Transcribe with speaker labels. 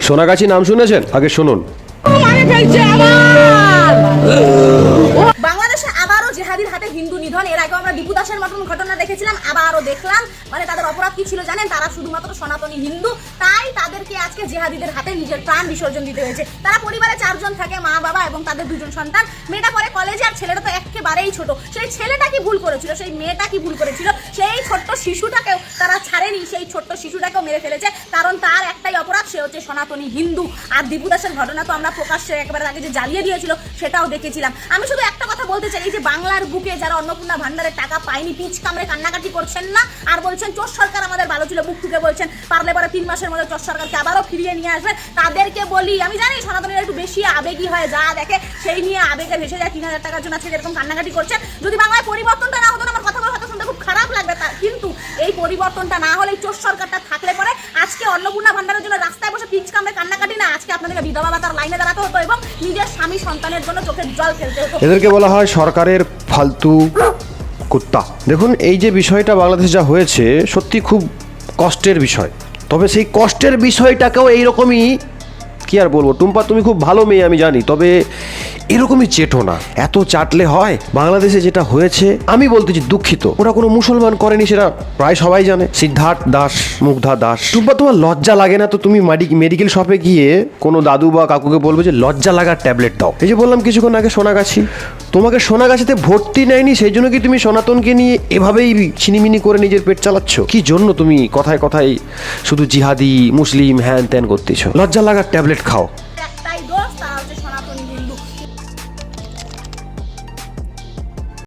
Speaker 1: সোনাগাছি নাম শুনেছেন? আগে শুনুন।
Speaker 2: বাংলাদেশে আবারও জিহাদির হাতে হিন্দু নিধন। এর আগে আমরা দীপু দাসের মতন ঘটনা দেখেছিলাম, আবারও দেখলাম। মানে তাদের অপরাধ কি ছিল জানেন? তারা শুধুমাত্র সনাতনী হিন্দু, তাই তাদেরকে আজকে জিহাদিদের হাতে নিজের প্রাণ বিসর্জন দিতে হয়েছে। তারা পরিবারে 4 জন থাকে, মা বাবা এবং তাদের 2 জন সন্তান। মেয়েটা পরে কলেজে, আর ছেলেটা তো একেবারেই ছোট। সেই ছেলেটা কি ভুল করেছিল, সেই মেয়েটা কি ভুল করেছিল, সেই ছোট্ট শিশুটাকেও তারা ছাড়েনি, সেই ছোট্ট শিশুটাকেও মেরে ফেলেছে। কারণ তার একটাই অপরাধ, সে হচ্ছে সনাতনী হিন্দু। আর দীপু দাসের ঘটনা তো আমরা প্রকাশ্যে একেবারে আগে যে জ্বালিয়ে দিয়েছিল সেটাও দেখেছিলাম। আমি শুধু একটা কথা বলতে চাই, এই যে বাংলার বুকে যারা অন্নপূর্ণা ভান্ডারের টাকা পায়নি, পিচ কামড়ে কান্নাকাটি করছেন না আর বলছেন চোর সরকার আমাদের ভালো ছিল, বুক টুকে বলছেন পারলে পরে 3 মাসের মধ্যে চোর সরকারকে আবারও ফিরিয়ে নিয়ে আসবেন, তাদেরকে বলি, আমি জানি সনাতনীরা একটু বেশি আবেগী হয়, যা দেখে সেই নিয়ে আবেগে ভেসে যায়। 3000 টাকার জন্য আজকে যেরকম কান্নাকাটি করছেন, যদি বাংলায় পরিবর্তনটা না হতো না, আমার কথাগুলো হয়তো শুনতে খুব খারাপ লাগবে, কিন্তু এই পরিবর্তনটা না হলে, চোর সরকারটা থাকলে পরে আজকে অন্নপূর্ণা ভান্ডারের জন্য রাস্তায় বসে পিচ কামড়ে কান্নাকাটি না, আজকে আপনাদেরকে বিধবা ভাতার লাইনে দাঁড়াতে হতো এবং নিজের স্বামী সন্তানের জন্য চোখের জল ফেলতে হতো।
Speaker 1: এদেরকে বলা হয় সরকারের ফালতু কুত্তা। দেখুন, এই যে বিষয়টা বাংলাদেশে যা হয়েছে সত্যি খুব কষ্টের বিষয়। তবে সেই কষ্টের বিষয়টাকেও এইরকমই, কি আর বলবো, টুম্পা তুমি খুব ভালো মেয়ে আমি জানি, তবে এরকমই চেটো না, এত চাটলে হয়। বাংলাদেশে যেটা হয়েছে, আমি বলতেছি দুঃখিত, ওরা কোনো মুসলমান করেনি, সেটা প্রায় সবাই জানে। সিদ্ধার্থ দাস, মুগ্ধা দাস। টুম্পা, তোমার লজ্জা লাগে না তো? তুমি মেডিকেল শপে গিয়ে কোনো দাদু বা কাকুকে বলবে যে লজ্জা লাগার ট্যাবলেট দাও। এই যে বললাম কিছুক্ষণ আগে সোনাগাছি, তোমাকে সোনাগাছিতে ভর্তি নেয়নি, সেই জন্য কি তুমি সনাতনকে নিয়ে এভাবেই ছিনিমিনি করে নিজের পেট চালাচ্ছ? কি জন্য তুমি কথায় কথায় শুধু জিহাদি মুসলিম হ্যান ত্যান করতেছ? লজ্জা লাগার ট্যাবলেট খাও।